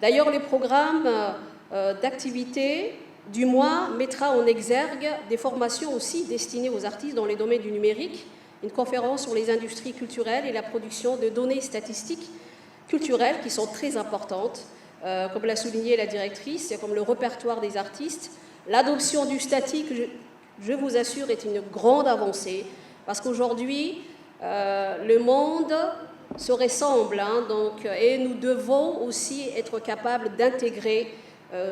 D'ailleurs, le programme d'activité du mois mettra en exergue des formations aussi destinées aux artistes dans les domaines du numérique, une conférence sur les industries culturelles et la production de données statistiques culturelles qui sont très importantes, comme l'a souligné la directrice, comme le répertoire des artistes. L'adoption du statique, je vous assure, est une grande avancée, parce qu'aujourd'hui, le monde se ressemble, et nous devons aussi être capables d'intégrer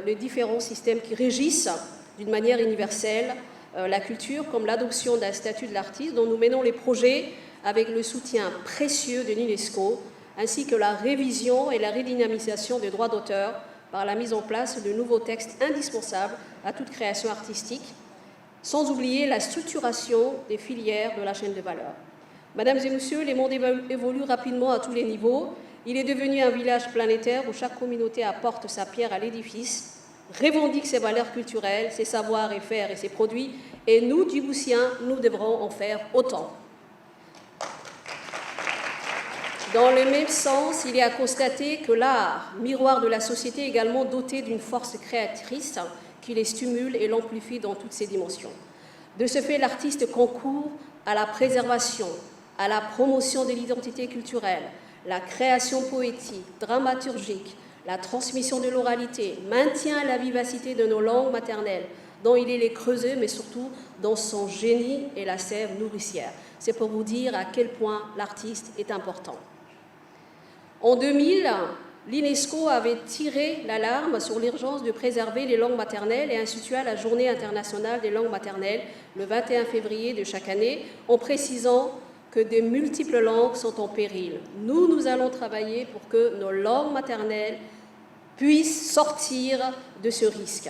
les différents systèmes qui régissent d'une manière universelle la culture, comme l'adoption d'un statut de l'artiste dont nous menons les projets avec le soutien précieux de l'UNESCO, ainsi que la révision et la redynamisation des droits d'auteur par la mise en place de nouveaux textes indispensables à toute création artistique, sans oublier la structuration des filières de la chaîne de valeur. Mesdames et messieurs, les mondes évoluent rapidement à tous les niveaux. Il est devenu un village planétaire où chaque communauté apporte sa pierre à l'édifice, revendique ses valeurs culturelles, ses savoir et faire et ses produits, et nous, Djiboutiens, nous devrons en faire autant. Dans le même sens, il est à constater que l'art, miroir de la société, est également doté d'une force créatrice qui les stimule et l'amplifie dans toutes ses dimensions. De ce fait, l'artiste concourt à la préservation, à la promotion de l'identité culturelle, la création poétique, dramaturgique, la transmission de l'oralité, maintient la vivacité de nos langues maternelles, dont il est les creuset, mais surtout dans son génie et la sève nourricière. C'est pour vous dire à quel point l'artiste est important. En 2000, l'UNESCO avait tiré l'alarme sur l'urgence de préserver les langues maternelles et institua la Journée internationale des langues maternelles le 21 février de chaque année, en précisant que de multiples langues sont en péril. Nous allons travailler pour que nos langues maternelles puissent sortir de ce risque.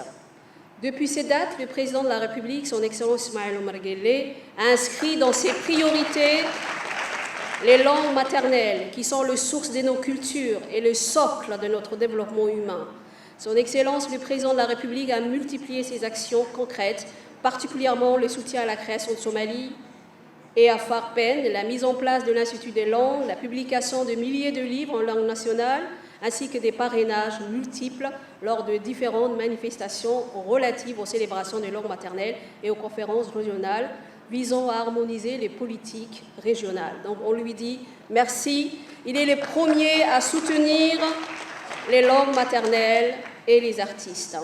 Depuis ces dates, le président de la République, son Excellence Ismaël Omar Guelleh, a inscrit dans ses priorités les langues maternelles, qui sont la source de nos cultures et le socle de notre développement humain. Son Excellence, le président de la République, a multiplié ses actions concrètes, particulièrement le soutien à la création de Somalie et à Farpen, la mise en place de l'Institut des langues, la publication de milliers de livres en langue nationale, ainsi que des parrainages multiples lors de différentes manifestations relatives aux célébrations des langues maternelles et aux conférences régionales visant à harmoniser les politiques régionales. Donc on lui dit merci. Il est le premier à soutenir les langues maternelles et les artistes.